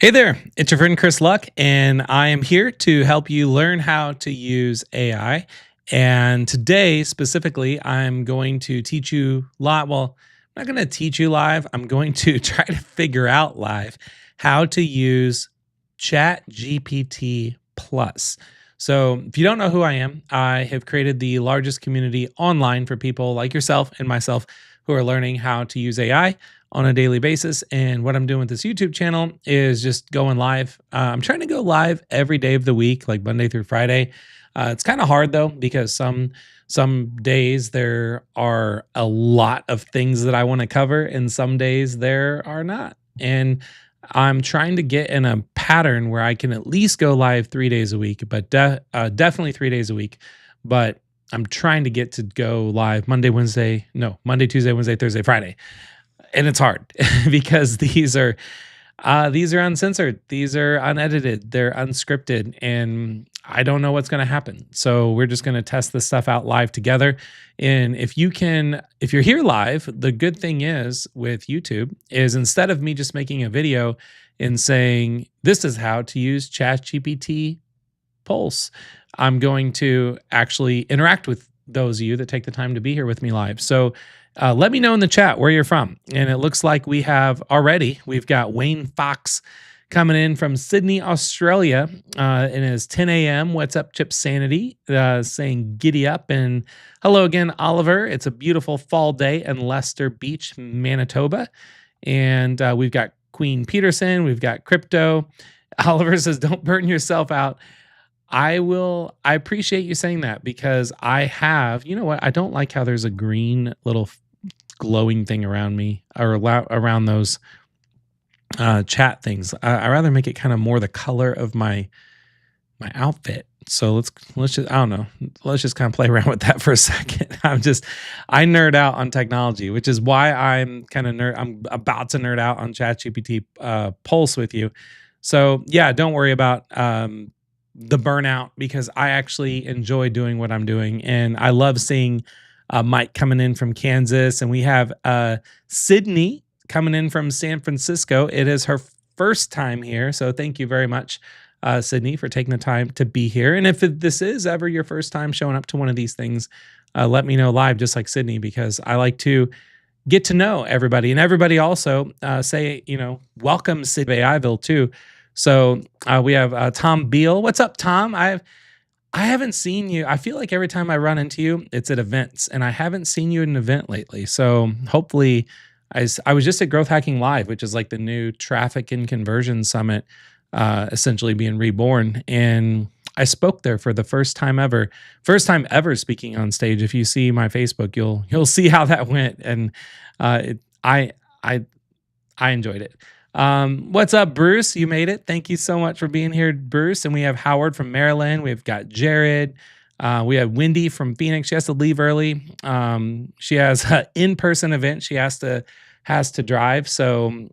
Hey there, it's your friend Chris Luck, and I am here to help you learn how to use AI. And today, specifically, I'm going to teach you live. Well, I'm not going to teach you live. I'm going to try to figure out live how to use ChatGPT Plus. So, if you don't know who I am, I have created the largest community online for people like yourself and myself who are learning how to use AI on a daily basis. And what I'm doing with this YouTube channel is just going live. I'm trying to go live every day of the week, like Monday through Friday. It's kind of hard though because some days there are a lot of things that I want to cover, and some days there are not. And I'm trying to get in a pattern where I can at least go live 3 days a week, but definitely 3 days a week. But I'm trying to get to go live Monday, Tuesday, Wednesday, Thursday, Friday, and it's hard because these are uncensored, these are unedited, they're unscripted, and I don't know what's going to happen. So we're just going to test this stuff out live together. And if you're here live, the good thing is with YouTube is instead of me just making a video and saying this is how to use ChatGPT Pulse, I'm going to actually interact with those of you that take the time to be here with me live. So let me know in the chat where you're from. And it looks like we've got Wayne Fox coming in from Sydney, Australia. And it's 10 a.m. What's up, Chip Sanity? Saying giddy up. And hello again, Oliver. It's a beautiful fall day in Lester Beach, Manitoba. And we've got Queen Peterson. We've got Crypto. Oliver says, don't burn yourself out. I appreciate you saying that because you know what? I don't like how there's a green little glowing thing around me or around those chat things. I rather make it kind of more the color of my outfit. So let's just, I don't know. Let's just kind of play around with that for a second. I nerd out on technology, which is why I'm about to nerd out on ChatGPT Pulse with you. So yeah, don't worry about, the burnout because I actually enjoy doing what I'm doing. And I love seeing Mike coming in from Kansas, and we have Sydney coming in from San Francisco. It is her first time here. So thank you very much, Sydney, for taking the time to be here. And if this is ever your first time showing up to one of these things, let me know live, just like Sydney, because I like to get to know everybody. And everybody also say, welcome Sydney Iville too. So we have Tom Beal. What's up, Tom? I haven't seen you. I feel like every time I run into you, it's at events, and I haven't seen you at an event lately. So hopefully, I was just at Growth Hacking Live, which is like the new traffic and conversion summit, essentially being reborn. And I spoke there for the first time ever speaking on stage. If you see my Facebook, you'll see how that went, and I enjoyed it. What's up, Bruce? You made it. Thank you so much for being here, Bruce. And we have Howard from Maryland. We've got Jared. We have Wendy from Phoenix. She has to leave early. She has an in-person event she has to drive. So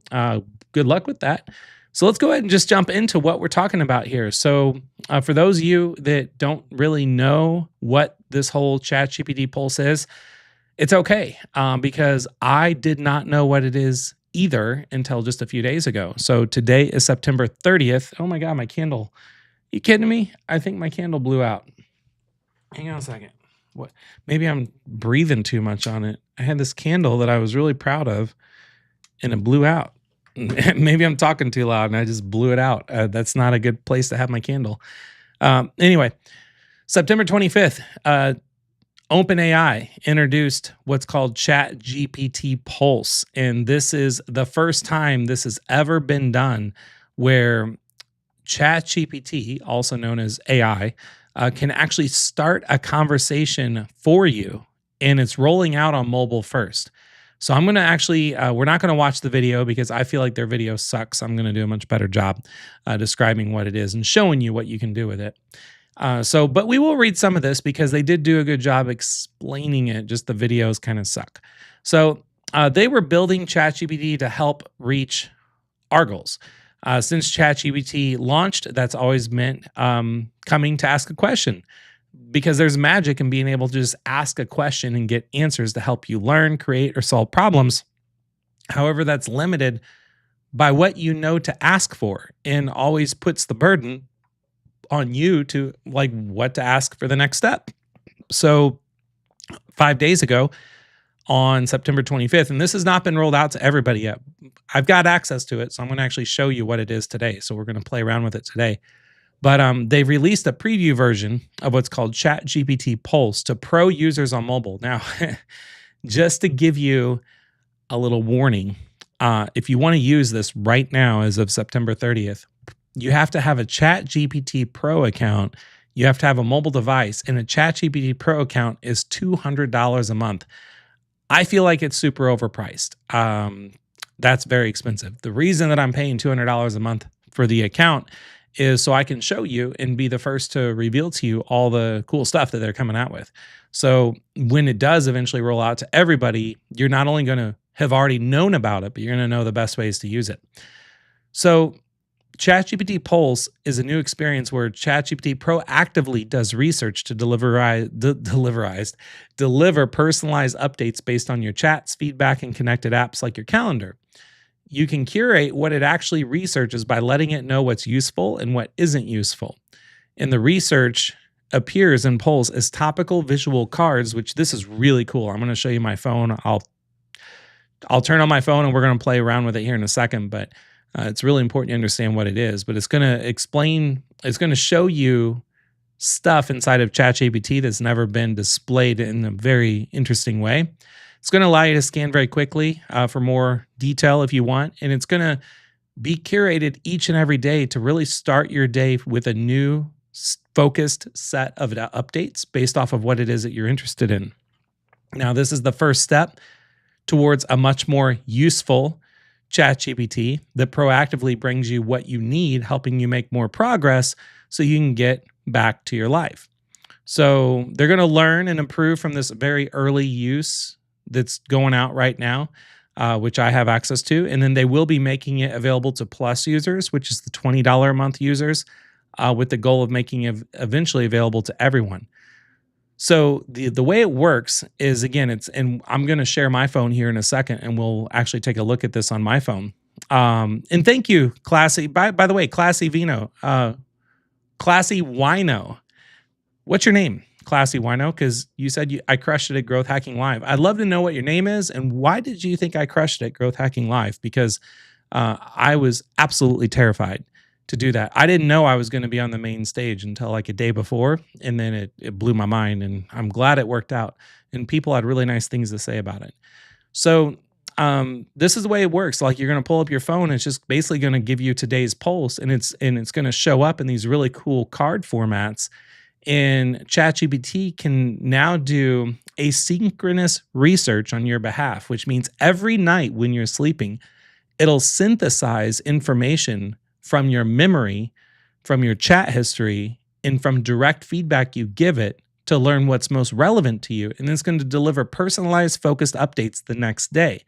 good luck with that. So let's go ahead and just jump into what we're talking about here. So for those of you that don't really know what this whole ChatGPT Pulse is, it's okay because I did not know what it is either until just a few days ago. So today is September 30th. Oh my God, my candle. You kidding me? I think my candle blew out. Hang on a second. What? Maybe I'm breathing too much on it. I had this candle that I was really proud of and it blew out. Maybe I'm talking too loud and I just blew it out. That's not a good place to have my candle. Anyway, September 25th, OpenAI introduced what's called ChatGPT Pulse, and this is the first time this has ever been done where ChatGPT, also known as AI, can actually start a conversation for you, and it's rolling out on mobile first. So I'm going to actually, we're not going to watch the video because I feel like their video sucks. I'm going to do a much better job describing what it is and showing you what you can do with it. But we will read some of this because they did do a good job explaining it. Just the videos kind of suck. So they were building ChatGPT to help reach our goals. Since ChatGPT launched, that's always meant coming to ask a question because there's magic in being able to just ask a question and get answers to help you learn, create, or solve problems. However, that's limited by what you know to ask for, and always puts the burden on you to like what to ask for the next step. So 5 days ago on September 25th, and this has not been rolled out to everybody yet. I've got access to it, so I'm going to actually show you what it is today. So we're going to play around with it today. But they've released a preview version of what's called ChatGPT Pulse to pro users on mobile. Now, just to give you a little warning, if you want to use this right now as of September 30th, you have to have a ChatGPT Pro account. You have to have a mobile device, and a ChatGPT Pro account is $200 a month. I feel like it's super overpriced. That's very expensive. The reason that I'm paying $200 a month for the account is so I can show you and be the first to reveal to you all the cool stuff that they're coming out with. So when it does eventually roll out to everybody, you're not only going to have already known about it, but you're going to know the best ways to use it. So ChatGPT Pulse is a new experience where ChatGPT proactively does research to deliver personalized updates based on your chats, feedback, and connected apps like your calendar. You can curate what it actually researches by letting it know what's useful and what isn't useful. And the research appears in Pulse as topical visual cards, which this is really cool. I'm going to show you my phone. I'll turn on my phone and we're going to play around with it here in a second, but it's really important to understand what it is. But it's going to explain, it's going to show you stuff inside of ChatGPT that's never been displayed in a very interesting way. It's going to allow you to scan very quickly for more detail if you want. And it's going to be curated each and every day to really start your day with a new focused set of updates based off of what it is that you're interested in. Now, this is the first step towards a much more useful ChatGPT that proactively brings you what you need, helping you make more progress so you can get back to your life. So they're going to learn and improve from this very early use that's going out right now, which I have access to. And then they will be making it available to Plus users, which is the $20 a month users, with the goal of making it eventually available to everyone. So the way it works is, again, and I'm going to share my phone here in a second, and we'll actually take a look at this on my phone. And thank you, Classy. By the way, Classy Vino, Classy Wino. What's your name, Classy Wino? Because you said I crushed it at Growth Hacking Live. I'd love to know what your name is and why did you think I crushed it at Growth Hacking Live? Because I was absolutely terrified to do that. I didn't know I was going to be on the main stage until like a day before, and then it blew my mind, and I'm glad it worked out, and people had really nice things to say about it. So this is the way it works. Like, you're going to pull up your phone, it's just basically going to give you today's pulse, and it's going to show up in these really cool card formats. And ChatGPT can now do asynchronous research on your behalf, which means every night when you're sleeping, it'll synthesize information from your memory, from your chat history, and from direct feedback you give it to learn what's most relevant to you. And it's going to deliver personalized, focused updates the next day.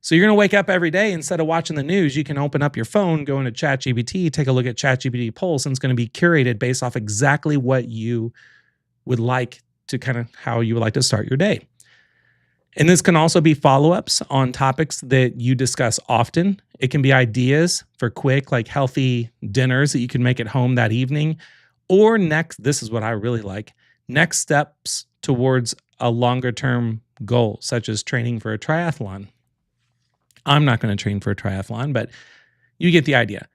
So you're going to wake up every day, instead of watching the news, you can open up your phone, go into ChatGPT, take a look at ChatGPT Pulse, and it's going to be curated based off exactly what you would like to how you would like to start your day. And this can also be follow-ups on topics that you discuss often. It can be ideas for quick, like healthy dinners that you can make at home that evening. Or this is what I really like, next steps towards a longer-term goal, such as training for a triathlon. I'm not going to train for a triathlon, but you get the idea.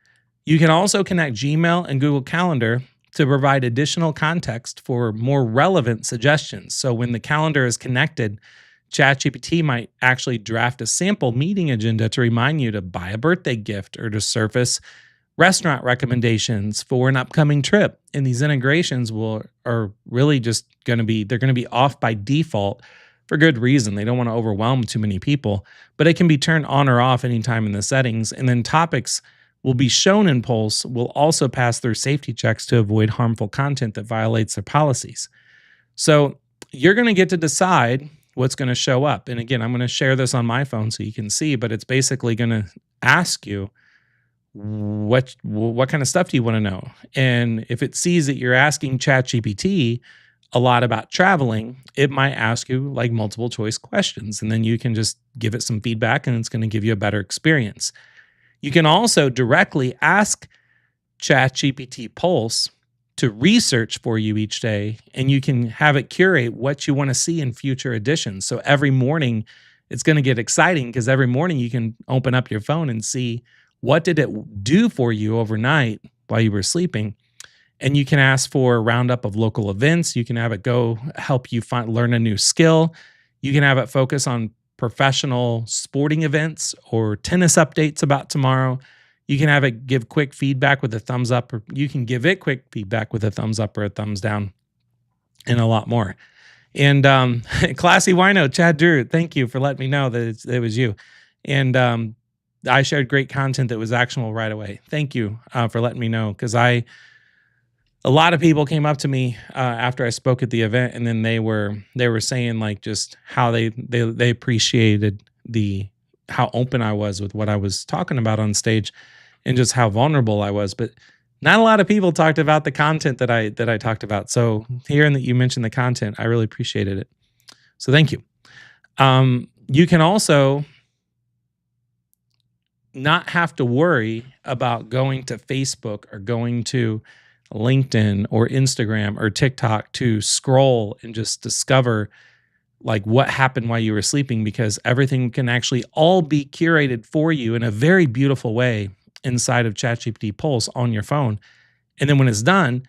You can also connect Gmail and Google Calendar to provide additional context for more relevant suggestions. So when the calendar is connected, ChatGPT might actually draft a sample meeting agenda to remind you to buy a birthday gift or to surface restaurant recommendations for an upcoming trip. And these integrations are really just going to be off by default for good reason. They don't want to overwhelm too many people, but it can be turned on or off anytime in the settings. And then topics will be shown in Pulse will also pass through safety checks to avoid harmful content that violates their policies. So you're going to get to decide what's going to show up. And again, I'm going to share this on my phone so you can see, but it's basically going to ask you what kind of stuff do you want to know? And if it sees that you're asking ChatGPT a lot about traveling, it might ask you like multiple choice questions, and then you can just give it some feedback and it's going to give you a better experience. You can also directly ask ChatGPT Pulse to research for you each day, and you can have it curate what you want to see in future editions. So every morning, it's going to get exciting because every morning you can open up your phone and see what did it do for you overnight while you were sleeping. And you can ask for a roundup of local events. You can have it go help you learn a new skill. You can have it focus on professional sporting events or tennis updates about tomorrow. You can have it give quick feedback with a thumbs up, or you can give it quick feedback with a thumbs up or a thumbs down, and a lot more. And Classy Wino, Chad Drew, thank you for letting me know that it was you. And I shared great content that was actionable right away. Thank you for letting me know, because a lot of people came up to me after I spoke at the event, and then they were saying like just how they appreciated how open I was with what I was talking about on stage, and just how vulnerable I was. But not a lot of people talked about the content that I talked about. So hearing that you mentioned the content, I really appreciated it. So thank you. You can also not have to worry about going to Facebook or going to LinkedIn or Instagram or TikTok to scroll and just discover like what happened while you were sleeping, because everything can actually all be curated for you in a very beautiful way inside of ChatGPT Pulse on your phone. And then when it's done,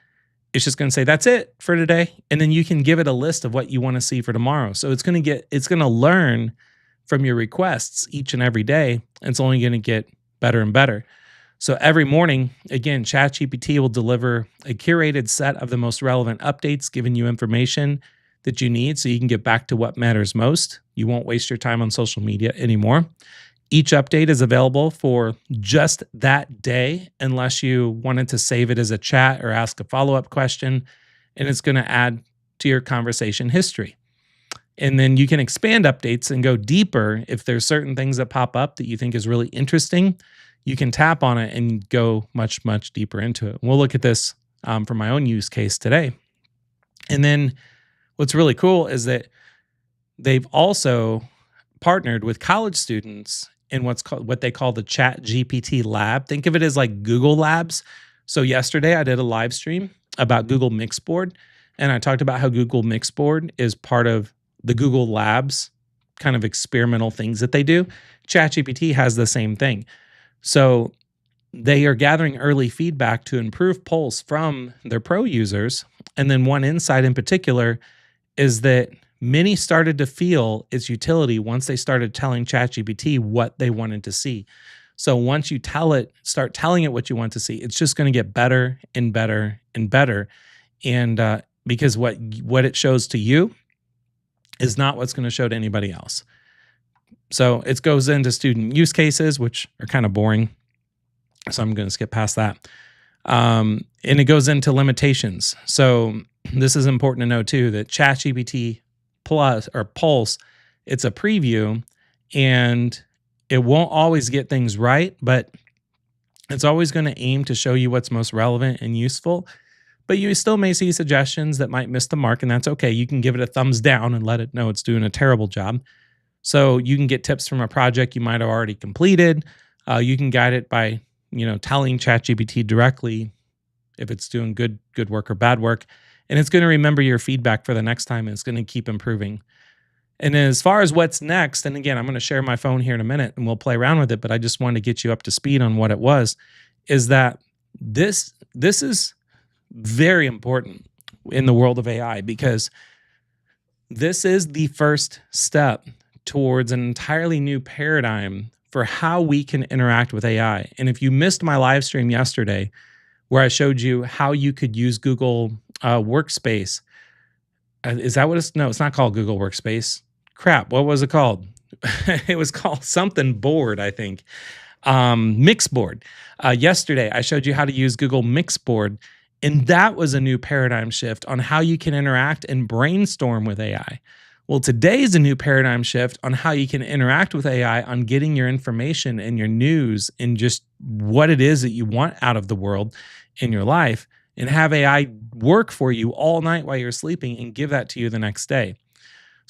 it's just going to say, that's it for today. And then you can give it a list of what you want to see for tomorrow. So it's going to learn from your requests each and every day. And it's only going to get better and better. So every morning, again, ChatGPT will deliver a curated set of the most relevant updates, giving you information that you need so you can get back to what matters most. You won't waste your time on social media anymore. Each update is available for just that day, unless you wanted to save it as a chat or ask a follow-up question, and it's going to add to your conversation history. And then you can expand updates and go deeper. If there's certain things that pop up that you think is really interesting, you can tap on it and go much, much deeper into it. We'll look at this for my own use case today. And then what's really cool is that they've also partnered with college students in what they call the ChatGPT Lab. Think of it as like Google Labs. So yesterday I did a live stream about Google Mixboard, and I talked about how Google Mixboard is part of the Google Labs kind of experimental things that they do. ChatGPT has the same thing. So they are gathering early feedback to improve Pulse from their pro users. And then one insight in particular is that many started to feel its utility once they started telling ChatGPT what they wanted to see. So once you start telling it what you want to see, it's just going to get better and better and better. And because what it shows to you is not what's going to show to anybody else. So it goes into student use cases, which are kind of boring. So I'm going to skip past that. And it goes into limitations. So this is important to know too, that ChatGPT Plus or Pulse, it's a preview, and it won't always get things right, but it's always going to aim to show you what's most relevant and useful. But you still may see suggestions that might miss the mark, and that's okay. You can give it a thumbs down and let it know it's doing a terrible job. So you can get tips from a project you might have already completed. You can guide it by, telling ChatGPT directly if it's doing good work or bad work. And it's going to remember your feedback for the next time, and it's going to keep improving. And as far as what's next, and again, I'm going to share my phone here in a minute and we'll play around with it, but I just wanted to get you up to speed on what it was, is that this is very important in the world of AI, because this is the first step towards an entirely new paradigm for how we can interact with AI. And if you missed my live stream yesterday, where I showed you how you could use Google Workspace, is that what it's? No, it's not called Google Workspace. Crap, what was it called? It was called something board, I think. Mixboard. Yesterday, I showed you how to use Google Mixboard, and that was a new paradigm shift on how you can interact and brainstorm with AI. Well, today is a new paradigm shift on how you can interact with AI on getting your information and your news and just what it is that you want out of the world in your life, and have AI work for you all night while you're sleeping and give that to you the next day.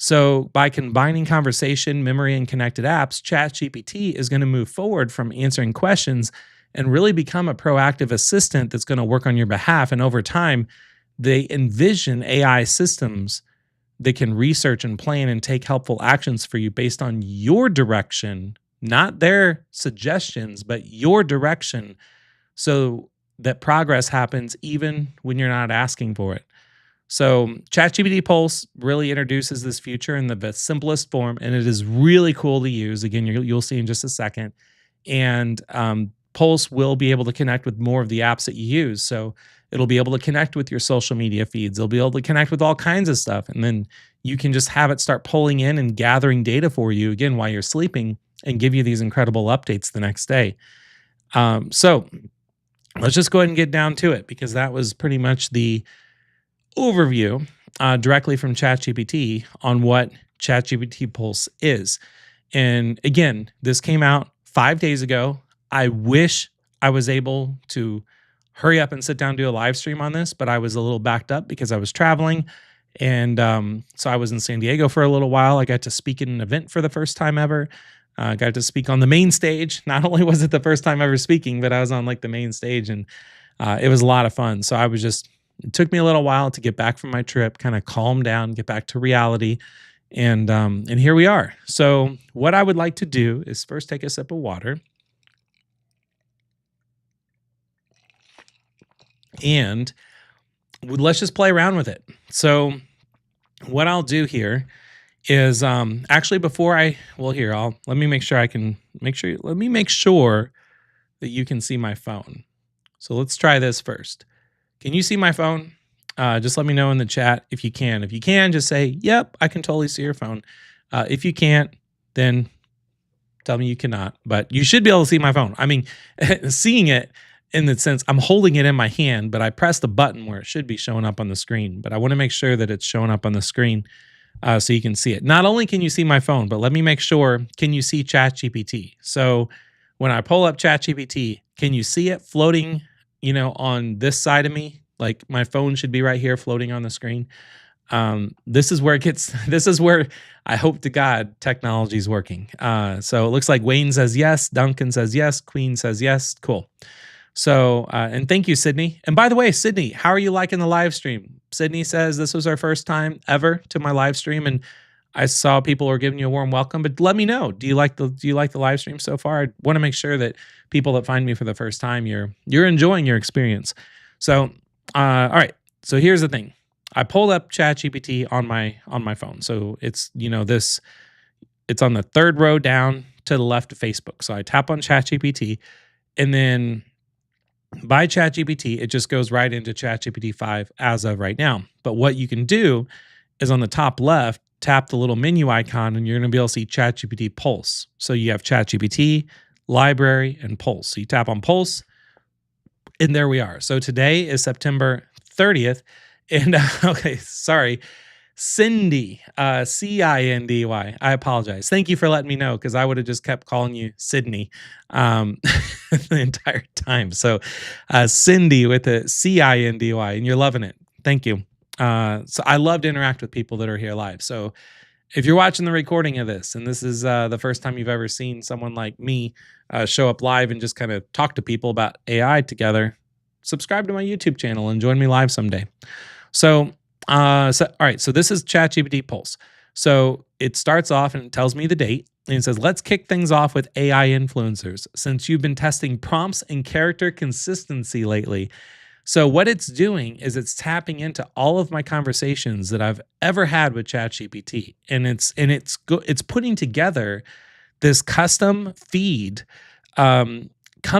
So, by combining conversation, memory, and connected apps, ChatGPT is going to move forward from answering questions and really become a proactive assistant that's going to work on your behalf. And over time, they envision AI systems that can research and plan and take helpful actions for you based on your direction, not their suggestions, but your direction, so that progress happens even when you're not asking for it. So, ChatGPT Pulse really introduces this feature in the simplest form, and it is really cool to use. Again, you'll see in just a second. And Pulse will be able to connect with more of the apps that you use. So, it'll be able to connect with your social media feeds. It'll be able to connect with all kinds of stuff. And then you can just have it start pulling in and gathering data for you again while you're sleeping and give you these incredible updates the next day. So, let's just go ahead and get down to it because that was pretty much the overview directly from ChatGPT on what ChatGPT Pulse is. And again, this came out 5 days ago. I wish I was able to hurry up and sit down and do a live stream on this, but I was a little backed up because I was traveling. And so I was in San Diego for a little while. I got to speak at an event for the first time ever. I got to speak on the main stage. Not only was it the first time ever speaking, but I was on like the main stage, and it was a lot of fun. So it took me a little while to get back from my trip, kind of calm down, get back to reality, and here we are. So what I would like to do is first take a sip of water, and let's just play around with it. So what I'll do here is actually before I well here I'll let me make sure I can let me make sure that you can see my phone. So let's try this first. Can you see my phone? Just let me know in the chat if you can. If you can, just say, yep, I can totally see your phone. If you can't, then tell me you cannot. But you should be able to see my phone. I mean, seeing it in the sense, I'm holding it in my hand, but I pressed the button where it should be showing up on the screen. But I want to make sure that it's showing up on the screen so you can see it. Not only can you see my phone, but let me make sure, can you see ChatGPT? So when I pull up ChatGPT, can you see it floating, on this side of me? Like my phone should be right here floating on the screen. This is where I hope to God technology is working. So it looks like Wayne says yes, Duncan says yes, Queen says yes. Cool. So, and thank you, Sydney. And by the way, Sydney, how are you liking the live stream? Sydney says this was our first time ever to my live stream, and I saw people were giving you a warm welcome. But let me know, do you like the live stream so far? I want to make sure that people that find me for the first time, you're enjoying your experience. So, all right. So here's the thing. I pulled up ChatGPT on my phone. So it's it's on the third row down to the left of Facebook. So I tap on ChatGPT, and then by ChatGPT, it just goes right into ChatGPT 5 as of right now. But what you can do is on the top left, tap the little menu icon, and you're going to be able to see ChatGPT Pulse. So you have ChatGPT, Library, and Pulse. So you tap on Pulse, and there we are. So today is September 30th. And okay, sorry, Cindy, Cindy. I apologize. Thank you for letting me know, because I would have just kept calling you Sydney the entire time. So Cindy with a Cindy, and you're loving it. Thank you. So I love to interact with people that are here live. So if you're watching the recording of this, and this is the first time you've ever seen someone like me show up live and just kind of talk to people about AI together, subscribe to my YouTube channel and join me live someday. So all right, so this is ChatGPT Pulse. So it starts off and it tells me the date, and it says, let's kick things off with AI influencers, since you've been testing prompts and character consistency lately. So what it's doing is it's tapping into all of my conversations that I've ever had with ChatGPT, and it's putting together this custom feed,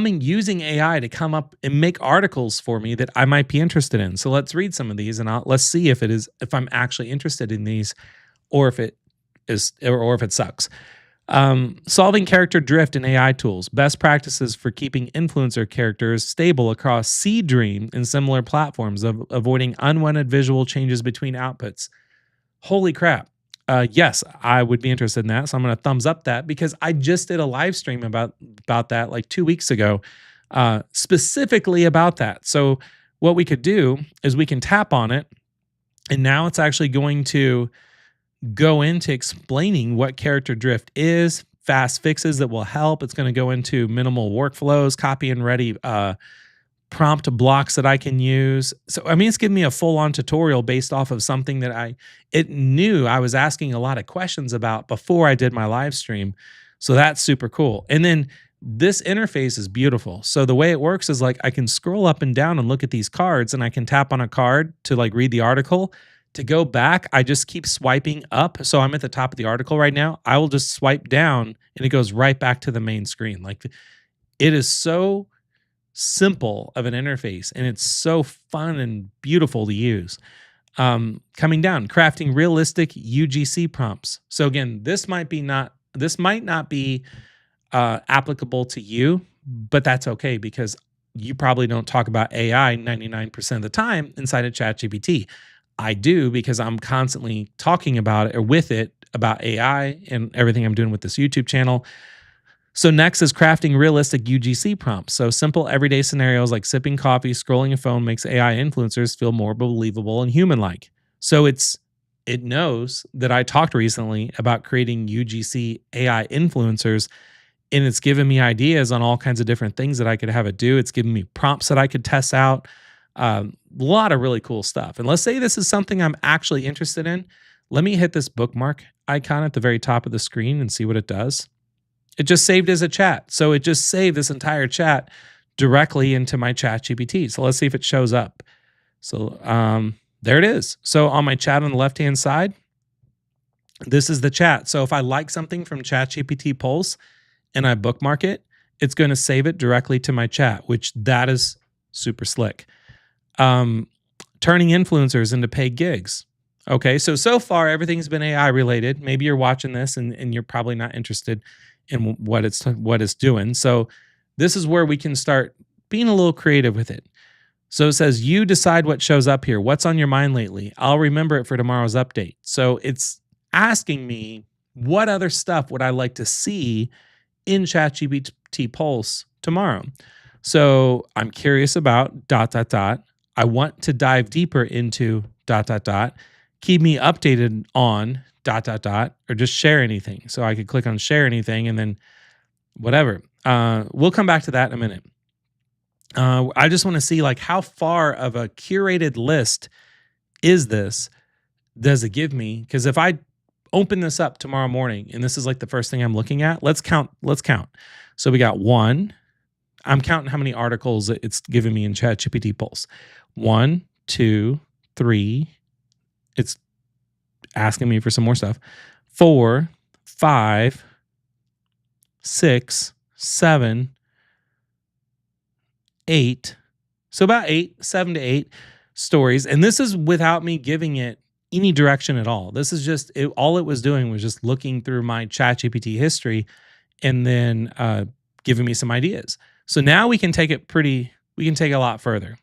using AI to come up and make articles for me that I might be interested in. So let's read some of these, and let's see if I'm actually interested in these, or if it sucks. Solving character drift in AI tools. Best practices for keeping influencer characters stable across Seedream and similar platforms, of avoiding unwanted visual changes between outputs. Holy crap. Yes, I would be interested in that. So I'm going to thumbs up that, because I just did a live stream about that like 2 weeks ago, specifically about that. So what we could do is we can tap on it, and now it's actually going to go into explaining what character drift is, fast fixes that will help. It's going to go into minimal workflows, copy and ready prompt blocks that I can use. So I mean, it's giving me a full-on tutorial based off of something that it knew I was asking a lot of questions about before I did my live stream. So that's super cool. And then this interface is beautiful. So the way it works is like I can scroll up and down and look at these cards, and I can tap on a card to like read the article. To go back, I just keep swiping up. So I'm at the top of the article right now. I will just swipe down and it goes right back to the main screen. Like it is so simple of an interface, and it's so fun and beautiful to use. Coming down, crafting realistic UGC prompts. So again, this might not be applicable to you, but that's okay because you probably don't talk about AI 99% of the time inside of ChatGPT. I do because I'm constantly talking about it or with it about AI and everything I'm doing with this YouTube channel. So next is crafting realistic UGC prompts. So simple everyday scenarios like sipping coffee, scrolling a phone makes AI influencers feel more believable and human-like. So it knows that I talked recently about creating UGC AI influencers, and it's given me ideas on all kinds of different things that I could have it do. It's given me prompts that I could test out. A lot of really cool stuff. And let's say this is something I'm actually interested in. Let me hit this bookmark icon at the very top of the screen and see what it does. It just saved as a chat. So it just saved this entire chat directly into my ChatGPT. So let's see if it shows up. So there it is. So on my chat on the left-hand side, this is the chat. So if I like something from ChatGPT Pulse and I bookmark it, it's going to save it directly to my chat, which that is super slick. Turning influencers into paid gigs. Okay, so far everything's been AI related. Maybe you're watching this and you're probably not interested in what it's doing. So this is where we can start being a little creative with it. So it says, you decide what shows up here. What's on your mind lately? I'll remember it for tomorrow's update. So it's asking me, what other stuff would I like to see in ChatGPT Pulse tomorrow? So I'm curious about ... I want to dive deeper into ... Keep me updated on ... or just share anything. So I could click on share anything and then whatever. We'll come back to that in a minute. I just want to see like how far of a curated list is this? Does it give me? Because if I open this up tomorrow morning and this is like the first thing I'm looking at, let's count. So we got 1. I'm counting how many articles it's giving me in ChatGPT Pulse. 1, 2, 3. It's asking me for some more stuff. 4, 5, 6, 7, 8. So about 7 to 8 stories. And this is without me giving it any direction at all. This is just, all it was doing was just looking through my ChatGPT history and then giving me some ideas. So now we can take a lot further.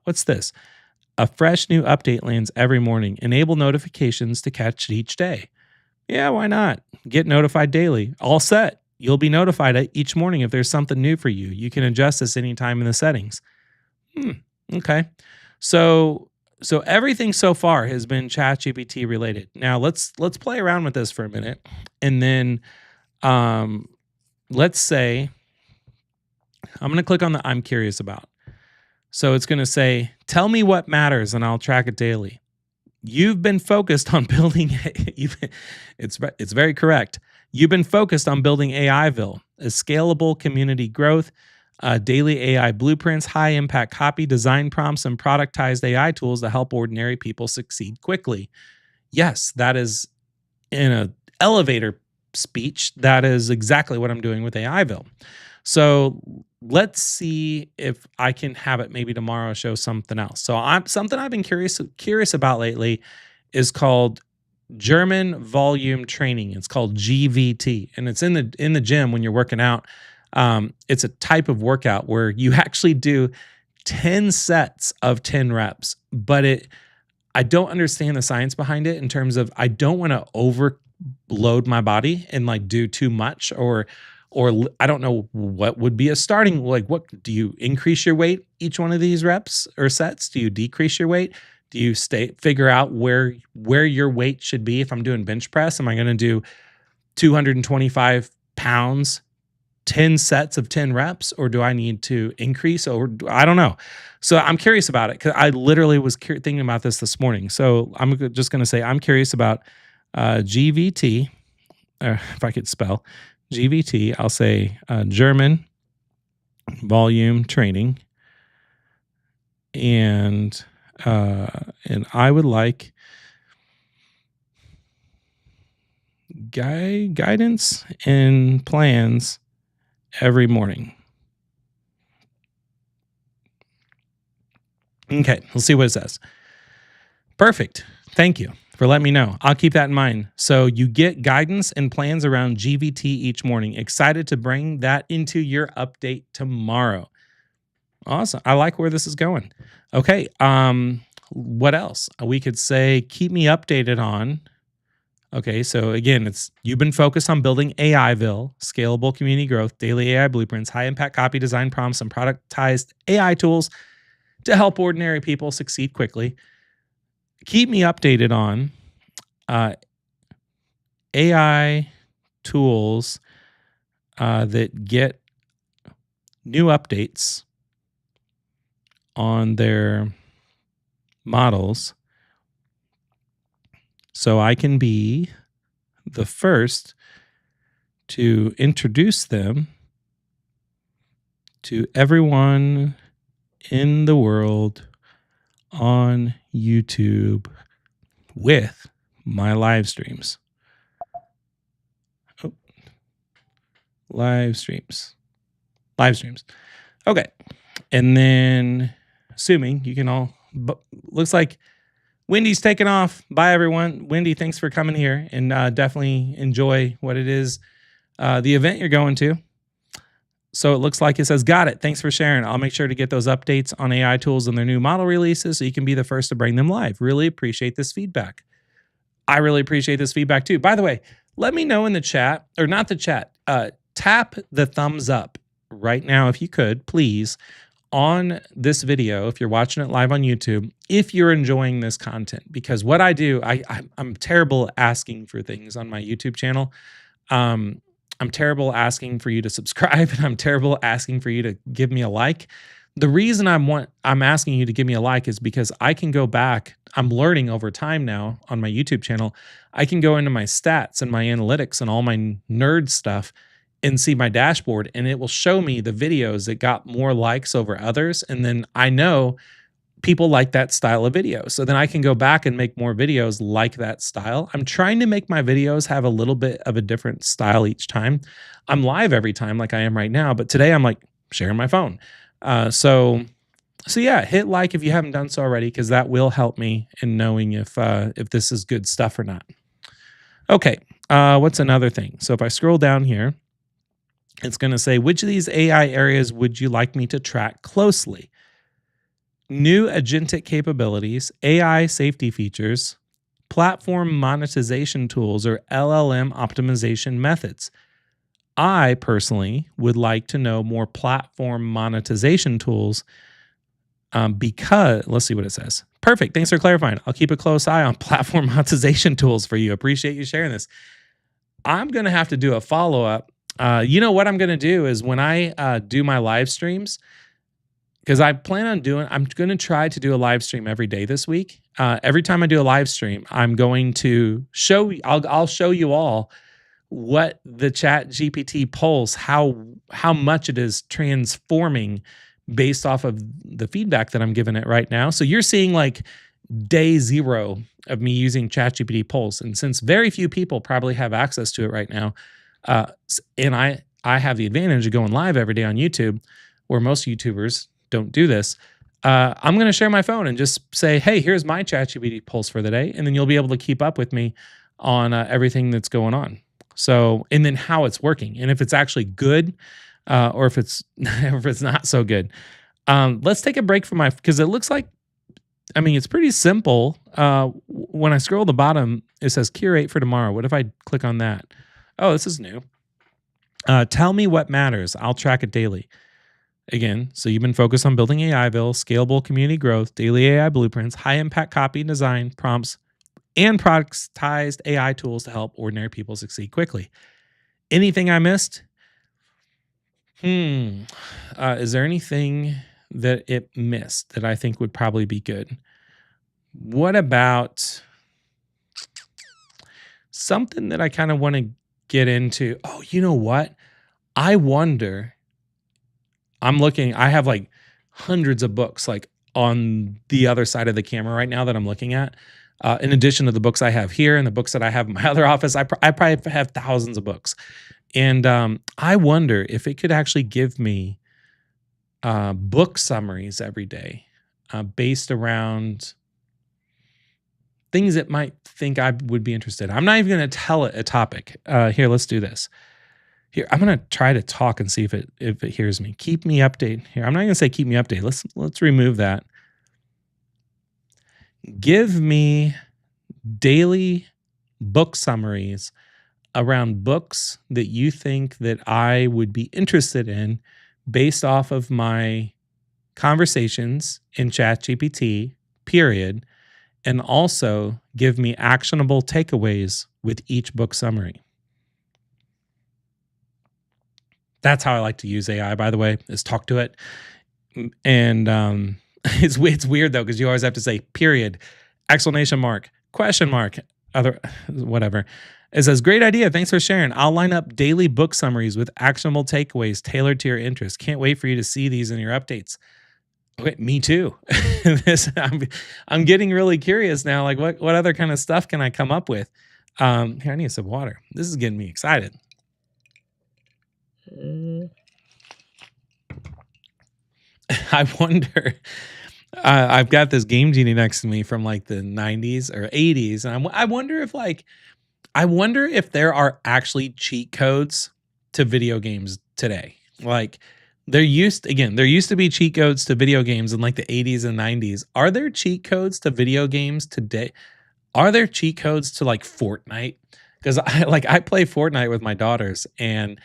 What's this? A fresh new update lands every morning. Enable notifications to catch it each day. Yeah, why not? Get notified daily. All set. You'll be notified each morning if there's something new for you. You can adjust this anytime in the settings. Okay. So everything so far has been ChatGPT related. Now let's play around with this for a minute. And then let's say I'm going to click on the I'm curious about. So it's going to say, tell me what matters and I'll track it daily. You've been focused on building, it's very correct. You've been focused on building AIville, a scalable community growth, daily AI blueprints, high impact copy, design prompts, and productized AI tools to help ordinary people succeed quickly. Yes, that is in an elevator speech. That is exactly what I'm doing with AIville. So let's see if I can have it maybe tomorrow show something else. So something I've been curious about lately is called German volume training. It's called GVT, and it's in the gym when you're working out. It's a type of workout where you actually do 10 sets of 10 reps, but I don't understand the science behind it in terms of I don't want to overload my body and like do too much or I don't know what would be a starting, like what do you increase your weight each one of these reps or sets? Do you decrease your weight? Do you figure out where your weight should be? If I'm doing bench press, am I going to do 225 pounds, 10 sets of 10 reps, or do I need to increase? Or I don't know. So I'm curious about it because I literally was thinking about this morning. So I'm just going to say I'm curious about GVT, if I could spell GVT. I'll say German volume training, and I would like guidance and plans every morning. Okay, let's see what it says. Perfect. Thank you for letting me know. I'll keep that in mind. So you get guidance and plans around GVT each morning. Excited to bring that into your update tomorrow. Awesome. I like where this is going. Okay. What else? We could say keep me updated on. Okay, so again, you've been focused on building AIville, scalable community growth, daily AI blueprints, high impact copy design prompts, and productized AI tools to help ordinary people succeed quickly. Keep me updated on AI tools that get new updates on their models so I can be the first to introduce them to everyone in the world on YouTube with my live streams. Oh, live streams. Okay. And then assuming you can all, looks like Wendy's taking off. Bye, everyone. Wendy, thanks for coming here, and definitely enjoy what it is, the event you're going to. So it looks like it says, got it. Thanks for sharing. I'll make sure to get those updates on AI tools and their new model releases so you can be the first to bring them live. Really appreciate this feedback. I really appreciate this feedback too. By the way, let me know in the chat, or not the chat, tap the thumbs up right now if you could, please, on this video, if you're watching it live on YouTube, if you're enjoying this content. Because what I do, I'm terrible at asking for things on my YouTube channel. I'm terrible asking for you to subscribe, and I'm terrible asking for you to give me a like. The reason I'm asking you to give me a like is because I can go back. I'm learning over time now on my YouTube channel. I can go into my stats and my analytics and all my nerd stuff and see my dashboard, and it will show me the videos that got more likes over others. And then I know people like that style of video. So then I can go back and make more videos like that style. I'm trying to make my videos have a little bit of a different style each time. I'm live every time like I am right now, but today I'm like sharing my phone. So yeah, hit like if you haven't done so already, because that will help me in knowing if this is good stuff or not. Okay, what's another thing? So if I scroll down here, it's going to say, which of these AI areas would you like me to track closely? New agentic capabilities, AI safety features, platform monetization tools, or LLM optimization methods. I personally would like to know more platform monetization tools because, let's see what it says. Perfect. Thanks for clarifying. I'll keep a close eye on platform monetization tools for you. Appreciate you sharing this. I'm going to have to do a follow-up. You know what I'm going to do is when I do my live streams, because I'm going to try to do a live stream every day this week. Every time I do a live stream, I'm going to I'll show you all what the ChatGPT Pulse, how much it is transforming based off of the feedback that I'm giving it right now. So you're seeing like day 0 of me using ChatGPT Pulse. And since very few people probably have access to it right now, and I have the advantage of going live every day on YouTube, where most YouTubers don't do this, I'm going to share my phone and just say, hey, here's my ChatGPT Pulse for the day. And then you'll be able to keep up with me on everything that's going on. So, and then how it's working, and if it's actually good, or if it's not so good. Let's take a break from because it looks like, I mean, it's pretty simple. When I scroll the bottom, it says curate for tomorrow. What if I click on that? Oh, this is new. Tell me what matters. I'll track it daily. Again, so you've been focused on building AIville, scalable community growth, daily AI blueprints, high impact copy and design, prompts, and productized AI tools to help ordinary people succeed quickly. Anything I missed? Hmm. Is there anything that it missed that I think would probably be good? What about something that I kind of want to get into? Oh, you know what? I wonder. I have like hundreds of books like on the other side of the camera right now that I'm looking at. In addition to the books I have here and the books that I have in my other office, I probably have thousands of books. And I wonder if it could actually give me book summaries every day based around things that might think I would be interested. I'm not even going to tell it a topic. Here, let's do this. Here, I'm going to try to talk and see if it hears me. Keep me updated. Here, I'm not going to say keep me updated. Let's remove that. Give me daily book summaries around books that you think that I would be interested in based off of my conversations in ChatGPT, period, and also give me actionable takeaways with each book summary. That's how I like to use AI, by the way, is talk to it. And it's weird though, because you always have to say period, exclamation mark, question mark, other whatever. It says, great idea. Thanks for sharing. I'll line up daily book summaries with actionable takeaways tailored to your interests. Can't wait for you to see these in your updates. Okay, me too. I'm getting really curious now. Like, what other kind of stuff can I come up with? Here, I need some water. This is getting me excited. I wonder. I've got this Game Genie next to me from like the 90s or 80s, and I wonder if there are actually cheat codes to video games today. Like there used to be cheat codes to video games in like the 80s and 90s. Are there cheat codes to video games today? Are there cheat codes to like Fortnite? Because I play Fortnite with my daughters, and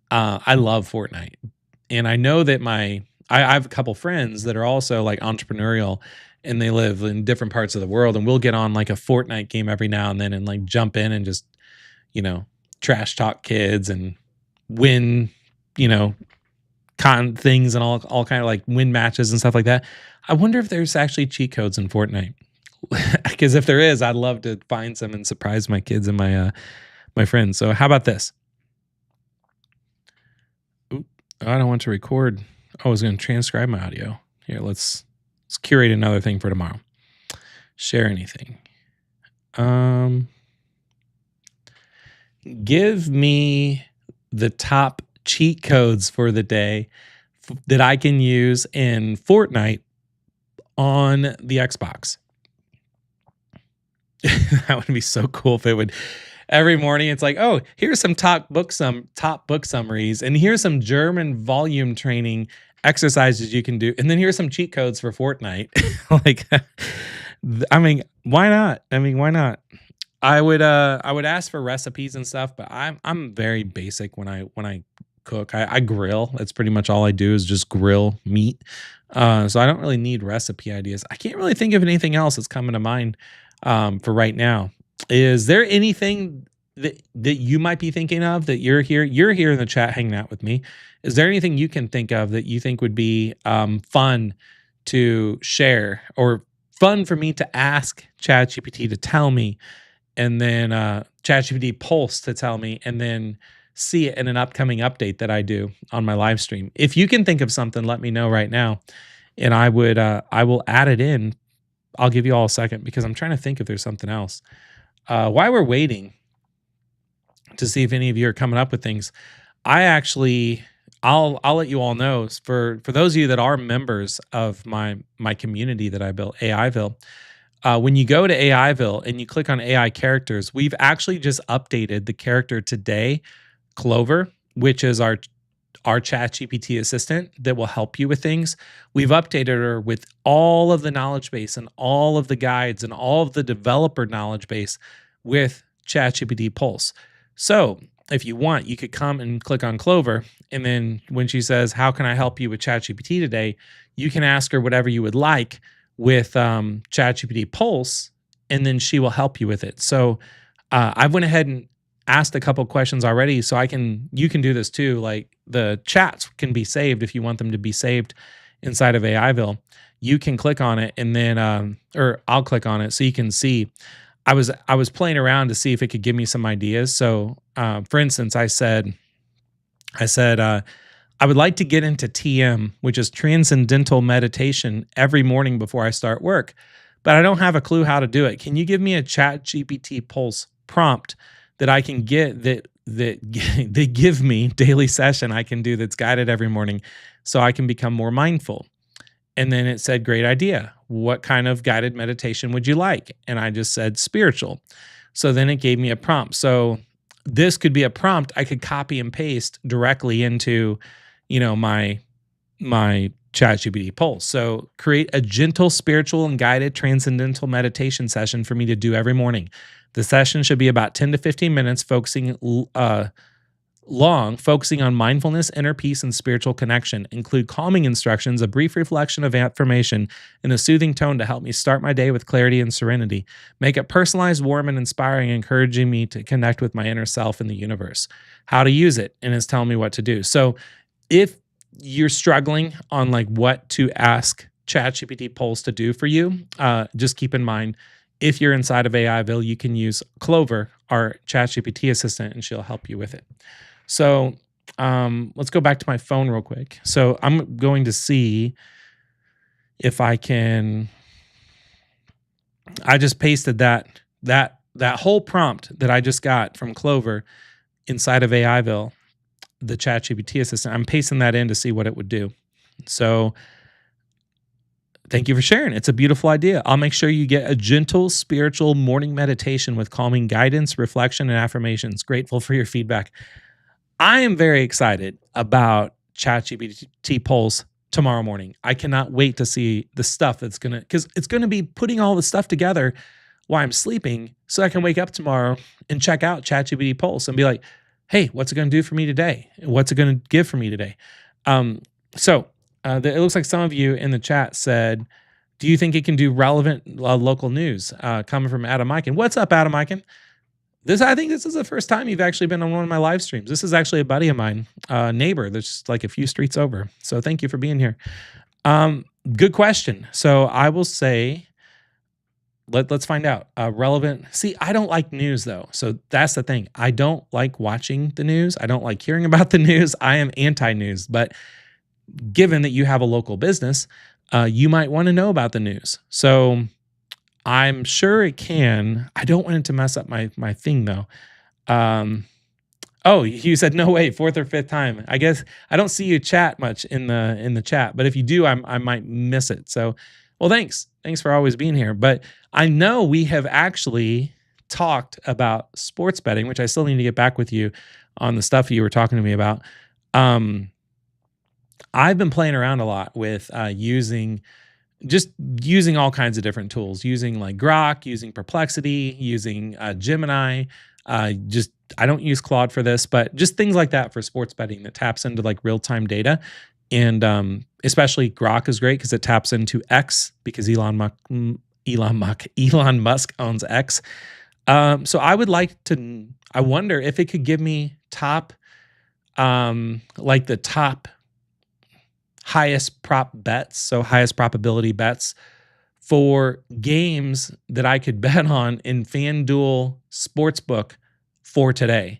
I love Fortnite. And I know that I have a couple friends that are also like entrepreneurial, and they live in different parts of the world, and we'll get on like a Fortnite game every now and then and like jump in and just, trash talk kids and win, con things and all kind of like win matches and stuff like that. I wonder if there's actually cheat codes in Fortnite. Because if there is, I'd love to find some and surprise my kids and my friends. So how about this? Oop, I don't want to record. I was going to transcribe my audio. Here, let's curate another thing for tomorrow. Share anything. Give me the top cheat codes for the day that I can use in Fortnite on the Xbox. That would be so cool if it would. Every morning it's like, oh, here's some top book summaries, and here's some German volume training exercises you can do, and then here's some cheat codes for Fortnite. Like, I mean, why not? I would ask for recipes and stuff, but I'm very basic when I cook. I grill. That's pretty much all I do is just grill meat. So I don't really need recipe ideas. I can't really think of anything else that's coming to mind for right now. Is there anything that you might be thinking of that you're here in the chat hanging out with me? Is there anything you can think of that you think would be fun to share or fun for me to ask ChatGPT to tell me, and then ChatGPT Pulse to tell me, and then see it in an upcoming update that I do on my live stream? If you can think of something, let me know right now, and I will add it in. I'll give you all a second because I'm trying to think if there's something else. While we're waiting to see if any of you are coming up with things, I'll let you all know, for those of you that are members of my community that I built, AIville. When you go to AIville and you click on AI characters, we've actually just updated the character today, Clover, which is our ChatGPT assistant that will help you with things. We've updated her with all of the knowledge base and all of the guides and all of the developer knowledge base with ChatGPT Pulse. So if you want, you could come and click on Clover. And then when she says, "How can I help you with ChatGPT today?" you can ask her whatever you would like with ChatGPT Pulse, and then she will help you with it. So I went ahead and asked a couple questions already, so you can do this too. Like the chats can be saved if you want them to be saved inside of AIville. You can click on it, and then or I'll click on it so you can see. I was playing around to see if it could give me some ideas. So, for instance, I said, I would like to get into TM, which is transcendental meditation, every morning before I start work, but I don't have a clue how to do it. Can you give me a Chat GPT Pulse prompt that I can get that they give me daily session I can do that's guided every morning so I can become more mindful? And then it said, "Great idea. What kind of guided meditation would you like?" And I just said spiritual. So then it gave me a prompt. So this could be a prompt I could copy and paste directly into, my ChatGPT Pulse. So create a gentle, spiritual, and guided transcendental meditation session for me to do every morning. The session should be about 10 to 15 minutes, focusing on mindfulness, inner peace, and spiritual connection. Include calming instructions, a brief reflection of affirmation, and a soothing tone to help me start my day with clarity and serenity. Make it personalized, warm, and inspiring, encouraging me to connect with my inner self and the universe. How to use it, and it's telling me what to do. So if you're struggling on like what to ask ChatGPT Pulse to do for you, just keep in mind, if you're inside of AIville, you can use Clover, our ChatGPT assistant, and she'll help you with it. So let's go back to my phone real quick. So I'm going to see if I can. I just pasted that whole prompt that I just got from Clover inside of AIville, the ChatGPT assistant. I'm pasting that in to see what it would do. So thank you for sharing. It's a beautiful idea. I'll make sure you get a gentle, spiritual morning meditation with calming guidance, reflection, and affirmations. Grateful for your feedback. I am very excited about ChatGPT Pulse tomorrow morning. I cannot wait to see the stuff because it's gonna be putting all the stuff together while I'm sleeping, so I can wake up tomorrow and check out ChatGPT Pulse and be like, "Hey, what's it gonna do for me today? What's it gonna give for me today?" It looks like some of you in the chat said, "Do you think it can do relevant local news?" Coming from Adam Mikan. What's up, Adam Mikan? I think this is the first time you've actually been on one of my live streams. This is actually a buddy of mine, neighbor that's just like a few streets over. So thank you for being here. Good question. So I will say, let's find out. Relevant. See, I don't like news though. So that's the thing. I don't like watching the news. I don't like hearing about the news. I am anti-news. But given that you have a local business, you might want to know about the news. So I'm sure it can. I don't want it to mess up my thing though. Oh, you said no way, fourth or fifth time. I guess I don't see you chat much in the chat, but if you do, I might miss it. So, well, thanks for always being here. But I know we have actually talked about sports betting, which I still need to get back with you on the stuff you were talking to me about. I've been playing around a lot with using all kinds of different tools, using like Grok, using Perplexity, using Gemini. I don't use Claude for this, but just things like that for sports betting that taps into like real-time data. And especially Grok is great because it taps into X, because Elon Musk owns X. So I wonder if it could give me the top highest prop bets, so highest probability bets for games that I could bet on in FanDuel Sportsbook for today.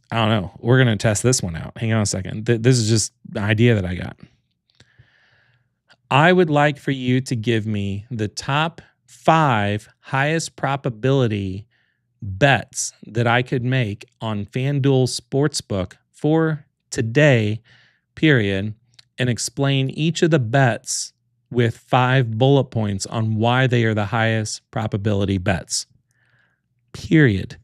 I don't know. We're going to test this one out. Hang on a second. This is just the idea that I got. I would like for you to give me the top 5 highest probability bets that I could make on FanDuel Sportsbook for today, period, and explain each of the bets with 5 bullet points on why they are the highest probability bets, period.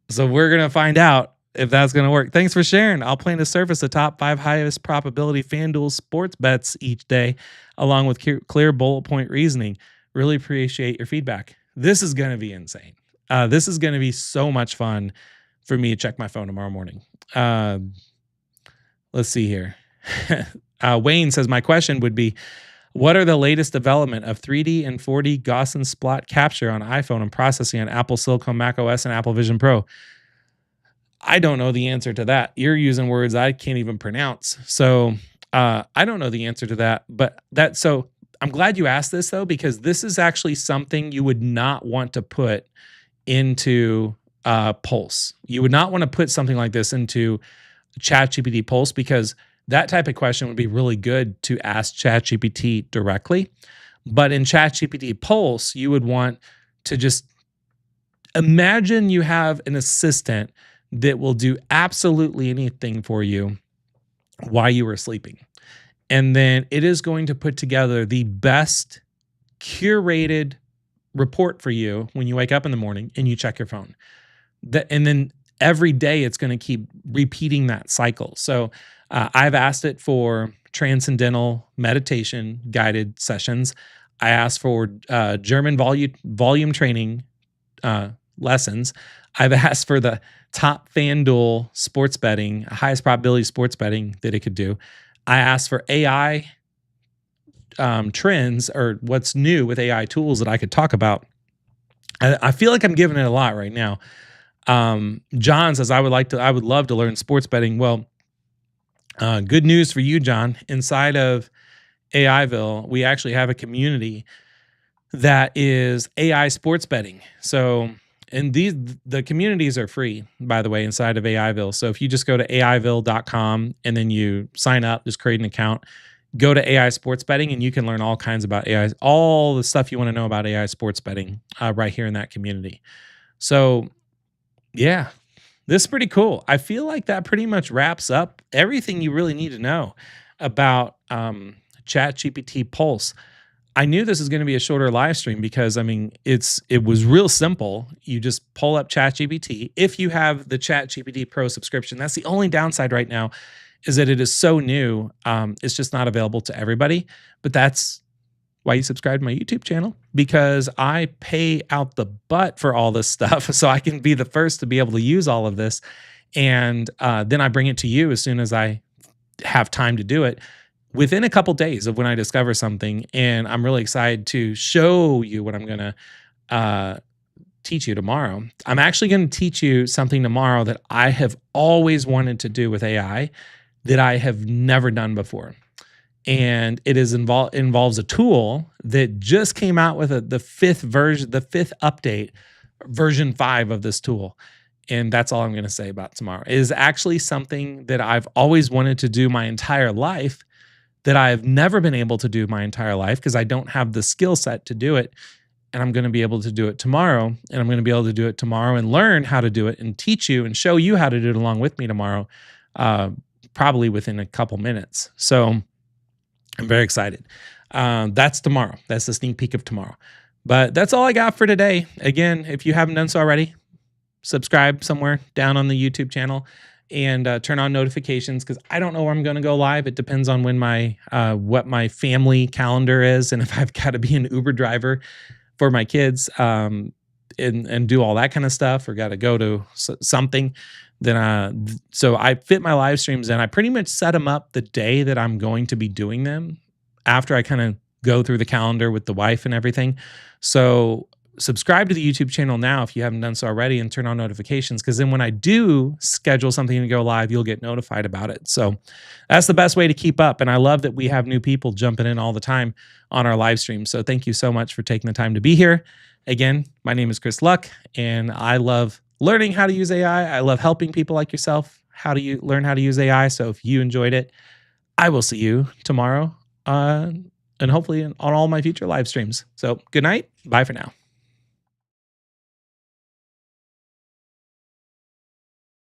So we're going to find out if that's going to work. Thanks for sharing. I'll plan to surface the top 5 highest probability FanDuel sports bets each day, along with clear bullet point reasoning. Really appreciate your feedback. This is going to be insane. This is going to be so much fun for me to check my phone tomorrow morning. Uh, let's see here. Wayne says, my question would be, what are the latest development of 3D and 4D Gaussian spot capture on iPhone and processing on Apple Silicon Mac OS and Apple Vision Pro? I don't know the answer to that. You're using words I can't even pronounce. So I don't know the answer to that. So I'm glad you asked this though, because this is actually something you would not want to put into Pulse. You would not want to put something like this into ChatGPT Pulse, because that type of question would be really good to ask ChatGPT directly. But in ChatGPT Pulse, you would want to just imagine you have an assistant that will do absolutely anything for you while you were sleeping. And then it is going to put together the best curated report for you when you wake up in the morning and you check your phone. And then every day it's going to keep repeating that cycle. So I've asked it for transcendental meditation guided sessions. I asked for German volume training lessons. I've asked for the top FanDuel sports betting, highest probability sports betting that it could do. I asked for AI trends or what's new with AI tools that I could talk about. I feel like I'm giving it a lot right now. John says, I would love to learn sports betting. Well, good news for you, John. Inside of AIville, we actually have a community that is AI sports betting. So, and the communities are free, by the way, inside of AIville. So if you just go to aiville.com and then you sign up, just create an account, go to AI sports betting, and you can learn all kinds about AI, all the stuff you want to know about AI sports betting right here in that community. So yeah, this is pretty cool. I feel like that pretty much wraps up everything you really need to know about ChatGPT Pulse. I knew this was going to be a shorter live stream because it was real simple. You just pull up ChatGPT. If you have the ChatGPT Pro subscription, that's the only downside right now, is that it is so new. It's just not available to everybody. But that's why you subscribe to my YouTube channel, because I pay out the butt for all this stuff so I can be the first to be able to use all of this. And then I bring it to you as soon as I have time to do it, within a couple days of when I discover something. And I'm really excited to show you what I'm going to teach you tomorrow. I'm actually going to teach you something tomorrow that I have always wanted to do with AI that I have never done before. And it involves a tool that just came out with the fifth update, version 5 of this tool. And that's all I'm going to say about tomorrow. It is actually something that I've always wanted to do my entire life, that I've never been able to do my entire life because I don't have the skill set to do it. And I'm going to be able to do it tomorrow. And I'm going to be able to do it tomorrow and learn how to do it and teach you and show you how to do it along with me tomorrow, probably within a couple minutes. So I'm very excited. That's tomorrow. That's the sneak peek of tomorrow. But that's all I got for today. Again, if you haven't done so already, subscribe somewhere down on the YouTube channel and turn on notifications, because I don't know where I'm going to go live. It depends on when what my family calendar is, and if I've got to be an Uber driver for my kids and do all that kind of stuff, or got to go to something. Then so I fit my live streams in. I pretty much set them up the day that I'm going to be doing them, after I kind of go through the calendar with the wife and everything. So subscribe to the YouTube channel now if you haven't done so already, and turn on notifications, because then when I do schedule something to go live, you'll get notified about it. So that's the best way to keep up. And I love that we have new people jumping in all the time on our live stream. So thank you so much for taking the time to be here. Again, my name is Chris Luck, and I love learning how to use AI. I love helping people like yourself learn how to use AI. So if you enjoyed it, I will see you tomorrow and hopefully on all my future live streams. So good night. Bye for now.